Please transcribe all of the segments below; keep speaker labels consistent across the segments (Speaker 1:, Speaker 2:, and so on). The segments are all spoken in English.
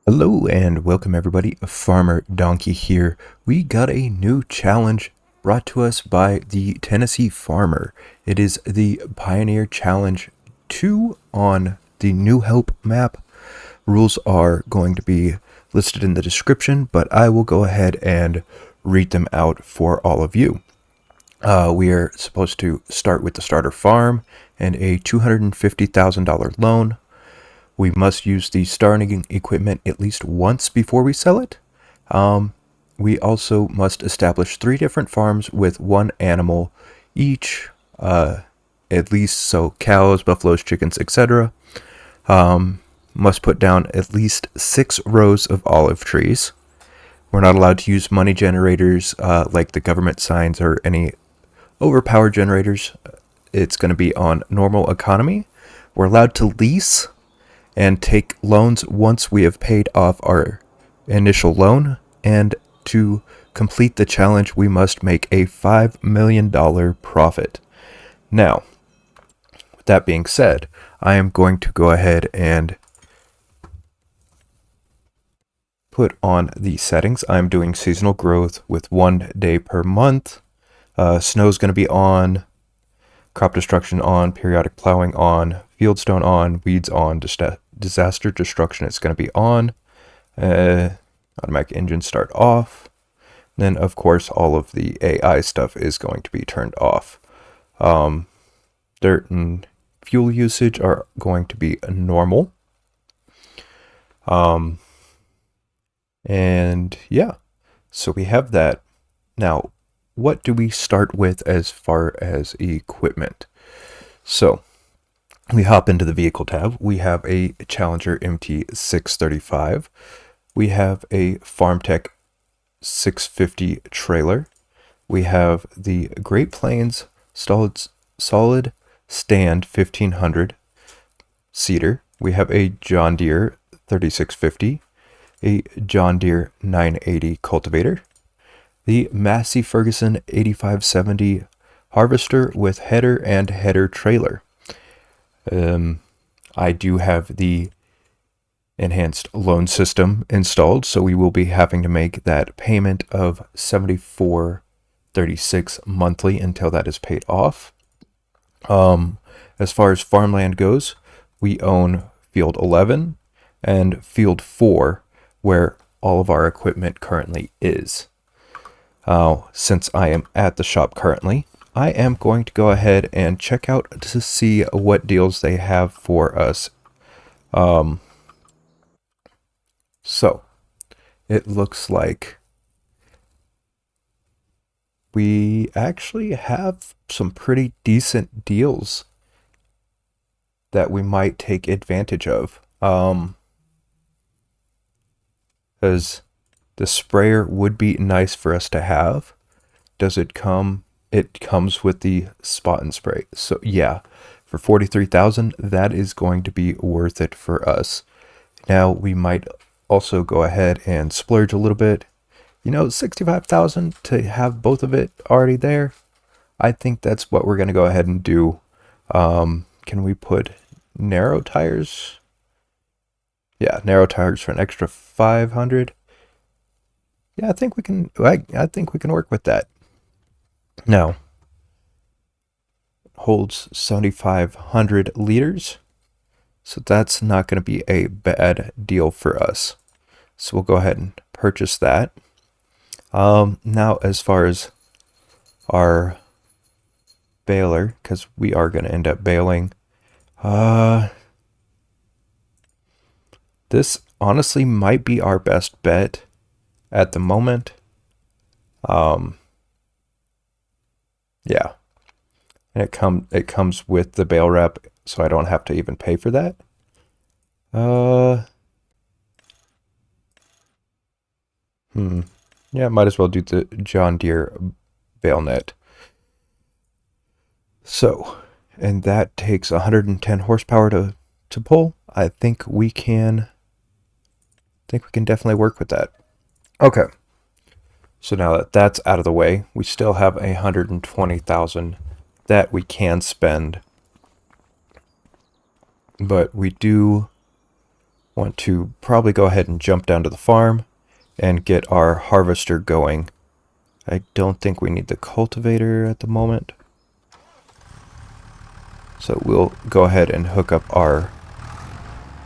Speaker 1: Hello and welcome everybody, Farmer Donkey here. We got a new challenge brought to us by the Tennessee Farmer. It is the Pioneer Challenge 2 on the New Help map. Rules are going to be listed in the description, but I will go ahead and read them out for all of you. We are supposed to start with the starter farm and a $250,000 loan. We must use the starting equipment at least once before we sell it. We also must establish 3 different farms with 1 animal each, at least, so cows, buffaloes, chickens, etc. Must put down at least 6 rows of olive trees. We're not allowed to use money generators like the government signs or any overpowered generators. It's going to be on normal economy. We're allowed to lease and take loans once we have paid off our initial loan. And to complete the challenge, we must make a $5 million profit. Now, with that being said, I am going to go ahead and put on the settings. I'm doing seasonal growth with 1 day per month. Snow is going to be on, crop destruction on, periodic plowing on, fieldstone on, weeds on, disaster destruction is going to be on, automatic engine start off. Then, of course, all of the AI stuff is going to be turned off. Dirt and fuel usage are going to be normal. And yeah, so we have that. Now, what do we start with as far as equipment? So we hop into the vehicle tab. We have a Challenger MT635. We have a FarmTech 650 trailer. We have the Great Plains solid stand 1500 seater. We have a John Deere 3650, a John Deere 980 cultivator, the Massey Ferguson 8570 harvester with header and header trailer. I do have the enhanced loan system installed, so we will be having to make that payment of $74.36 monthly until that is paid off. As far as farmland goes, we own Field 11 and Field 4, where all of our equipment currently is. Since I am at the shop currently, I am going to go ahead and check out to see what deals they have for us. So it looks like we actually have some pretty decent deals that we might take advantage of. Because the sprayer would be nice for us to have. Does it come? It comes with the spot and spray. So yeah, for 43,000, that is going to be worth it for us. Now we might also go ahead and splurge a little bit. 65,000 to have both of it already there. I think that's what we're going to go ahead and do. Can we put narrow tires? Yeah, narrow tires for an extra 500. Yeah, I think we can work with that. Now, holds 7,500 liters. So that's not going to be a bad deal for us. So we'll go ahead and purchase that. Now, as far as our baler, because we are going to end up baling, this honestly might be our best bet at the moment. Yeah, and it comes with the bale wrap, so I don't have to even pay for that. Yeah, might as well do the John Deere bale net. So, and that takes 110 horsepower to pull. I think we can definitely work with that. Okay. So now that that's out of the way, we still have 120,000 that we can spend. But we do want to probably go ahead and jump down to the farm and get our harvester going. I don't think we need the cultivator at the moment. So we'll go ahead and hook up our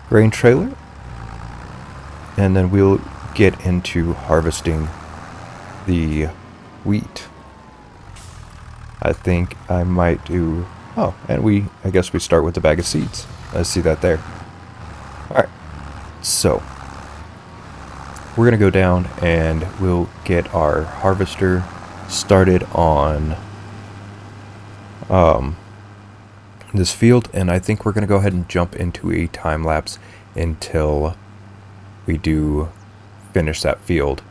Speaker 1: grain trailer, and then we'll get into harvesting the wheat. I think I might do... Oh, and I guess we start with the bag of seeds. I see that there. Alright, so we're going to go down and we'll get our harvester started on this field, and I think we're going to go ahead and jump into a time lapse until we do finish that field.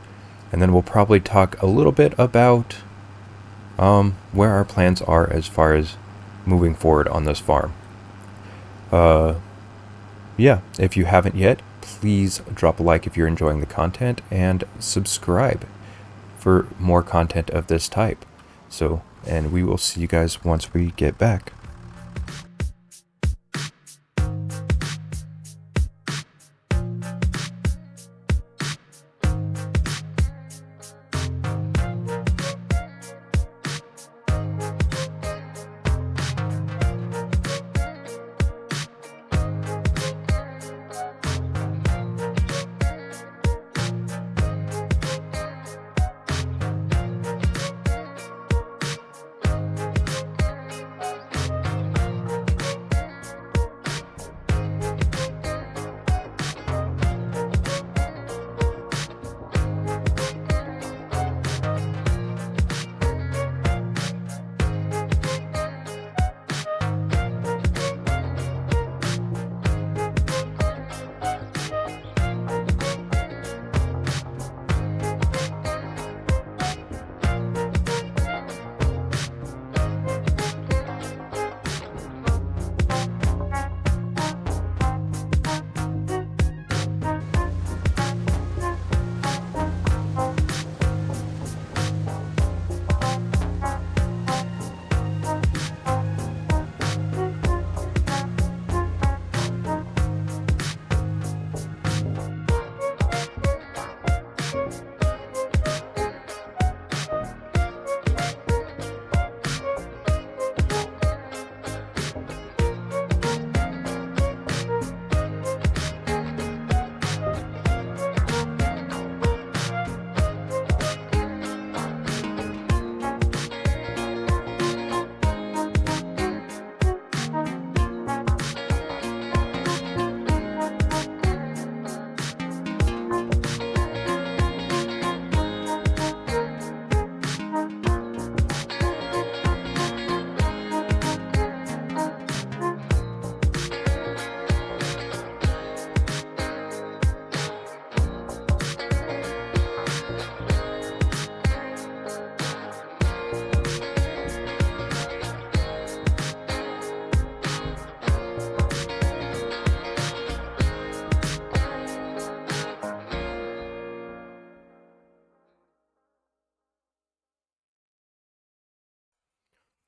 Speaker 1: And then we'll probably talk a little bit about where our plans are as far as moving forward on this farm. Yeah, if you haven't yet, please drop a like if you're enjoying the content, and subscribe for more content of this type. So, and we will see you guys once we get back.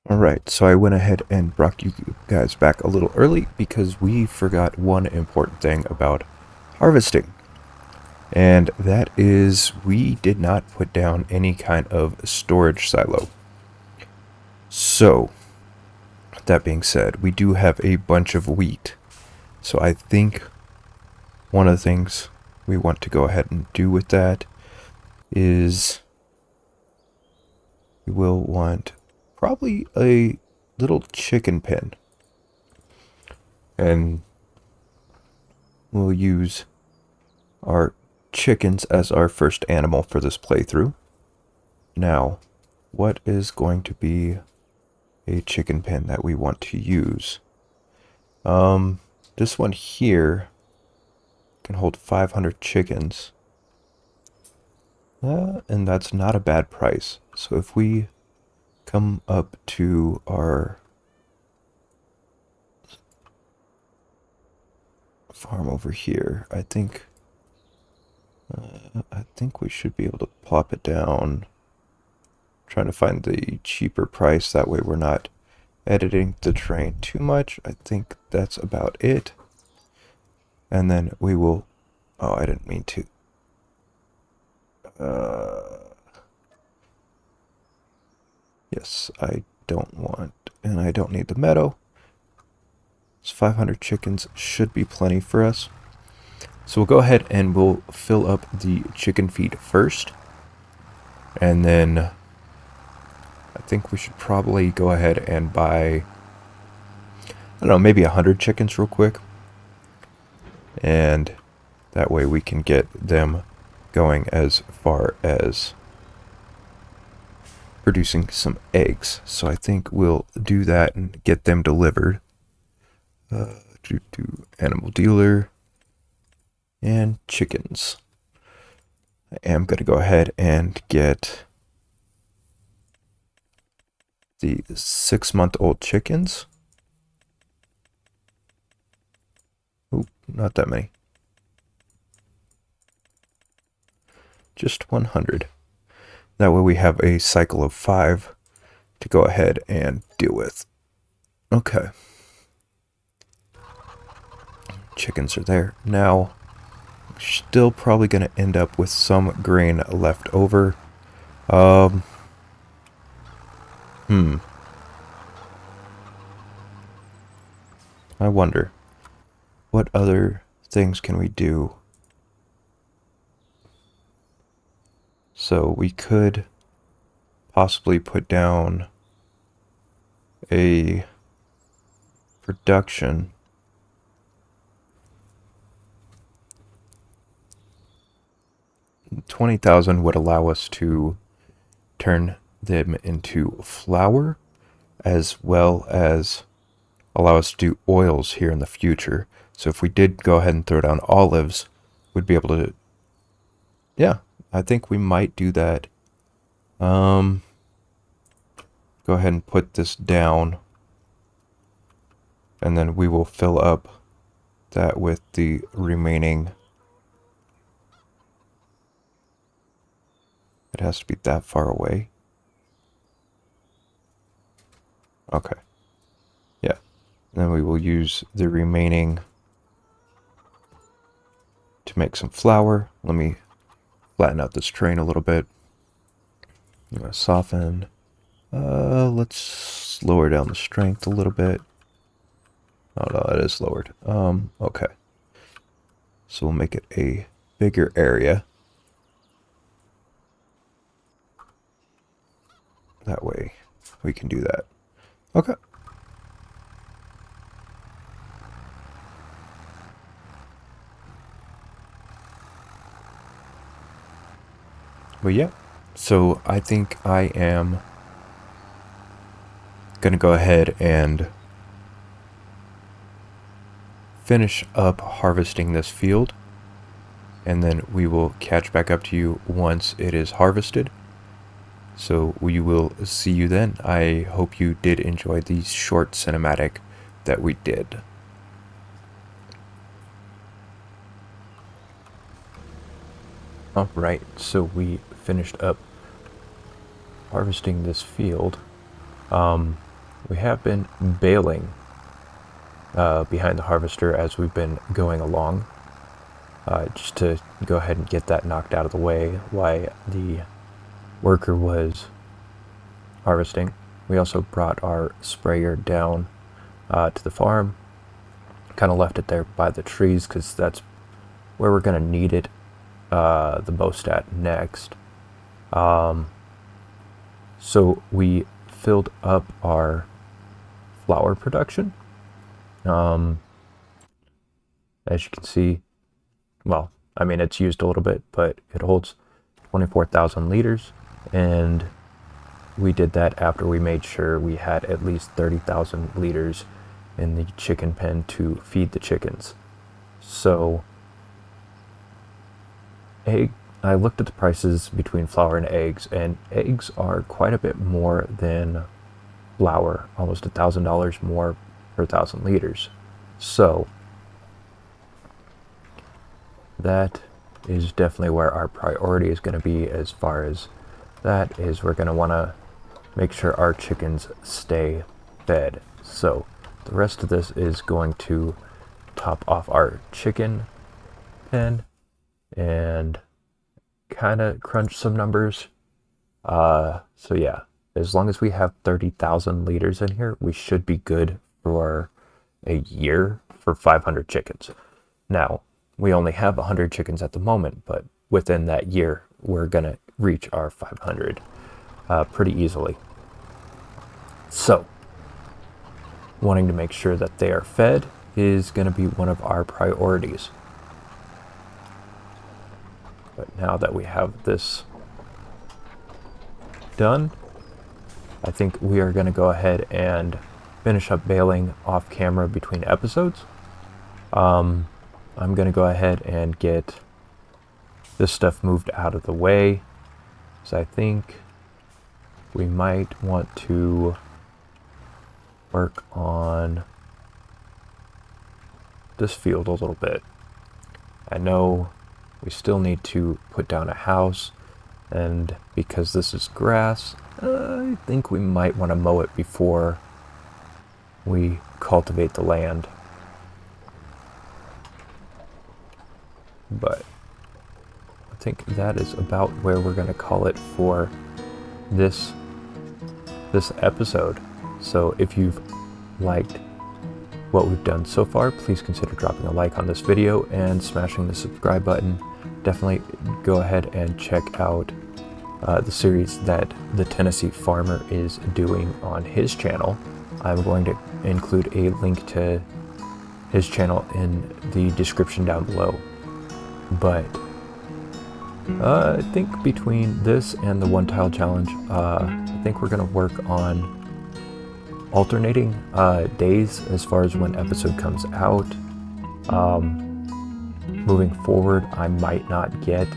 Speaker 1: Alright, so I went ahead and brought you guys back a little early because we forgot one important thing about harvesting. And that is, we did not put down any kind of storage silo. So, that being said, we do have a bunch of wheat. So I think one of the things we want to go ahead and do with that is we will want probably a little chicken pen, and we'll use our chickens as our first animal for this playthrough. Now, what is going to be a chicken pen that we want to use? This one here can hold 500 chickens, and that's not a bad price. So if we come up to our farm over here, I think we should be able to plop it down. Trying to find the cheaper price, that way we're not editing the terrain too much. I think that's about it. And then we will, oh, I didn't mean to. Yes, I don't want, and I don't need the meadow. So 500 chickens should be plenty for us. So we'll go ahead and we'll fill up the chicken feed first. And then I think we should probably go ahead and buy, I don't know, maybe 100 chickens real quick. And that way we can get them going as far as producing some eggs. So I think we'll do that and get them delivered. To animal dealer and chickens. I am going to go ahead and get the 6-month-old chickens. Oop, not that many. Just 100. That way we have a cycle of 5 to go ahead and deal with. Okay. Chickens are there. Now, still probably going to end up with some grain left over. I wonder, what other things can we do? So we could possibly put down a production. $20,000 would allow us to turn them into flour, as well as allow us to do oils here in the future. So if we did go ahead and throw down olives, we'd be able to, yeah, I think we might do that. Go ahead and put this down, and then we will fill up that with the remaining. It has to be that far away. Okay. Yeah. And then we will use the remaining to make some flour. Let me flatten out this train a little bit. I'm going to soften. Let's lower down the strength a little bit. Oh no, it is lowered. Okay. So we'll make it a bigger area. That way we can do that. Okay. But yeah, so I think I am going to go ahead and finish up harvesting this field, and then we will catch back up to you once it is harvested. So we will see you then. I hope you did enjoy the short cinematic that we did. Alright, so we finished up harvesting this field. We have been baling behind the harvester as we've been going along, just to go ahead and get that knocked out of the way while the worker was harvesting. We also brought our sprayer down to the farm, kind of left it there by the trees because that's where we're going to need it the most at next. So we filled up our flour production. As you can see, well, I mean, it's used a little bit, but it holds 24,000 liters, and we did that after we made sure we had at least 30,000 liters in the chicken pen to feed the chickens. So I looked at the prices between flour and eggs are quite a bit more than flour, almost $1,000 more per 1,000 liters. So that is definitely where our priority is going to be. As far as that is, we're going to want to make sure our chickens stay fed. So the rest of this is going to top off our chicken pen and kind of crunch some numbers. So yeah, as long as we have 30,000 liters in here, we should be good for a year for 500 chickens. Now, we only have 100 chickens at the moment, but within that year, we're gonna reach our 500 pretty easily. So, wanting to make sure that they are fed is gonna be one of our priorities. But now that we have this done, I think we are going to go ahead and finish up baling off camera between episodes. I'm going to go ahead and get this stuff moved out of the way. So I think we might want to work on this field a little bit. I know we still need to put down a house, and because this is grass, I think we might want to mow it before we cultivate the land. But I think that is about where we're going to call it for this episode. So if you've liked what we've done so far, please consider dropping a like on this video and smashing the subscribe button. Definitely go ahead and check out the series that the Tennessee Farmer is doing on his channel. I'm going to include a link to his channel in the description down below. But I think between this and the one tile challenge, I think we're going to work on alternating days as far as when episode comes out. Moving forward, I might not get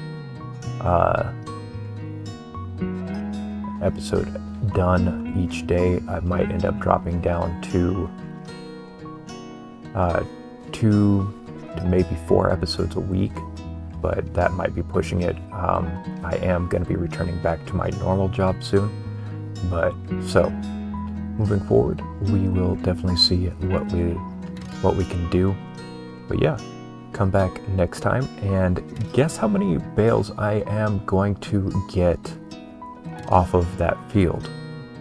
Speaker 1: episode done each day. I might end up dropping down to 2 to maybe 4 episodes a week, but that might be pushing it. I am going to be returning back to my normal job soon, but so moving forward, we will definitely see what we can do. But yeah, come back next time and guess how many bales I am going to get off of that field.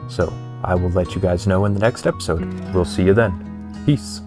Speaker 1: So I will let you guys know in the next episode. We'll see you then. Peace.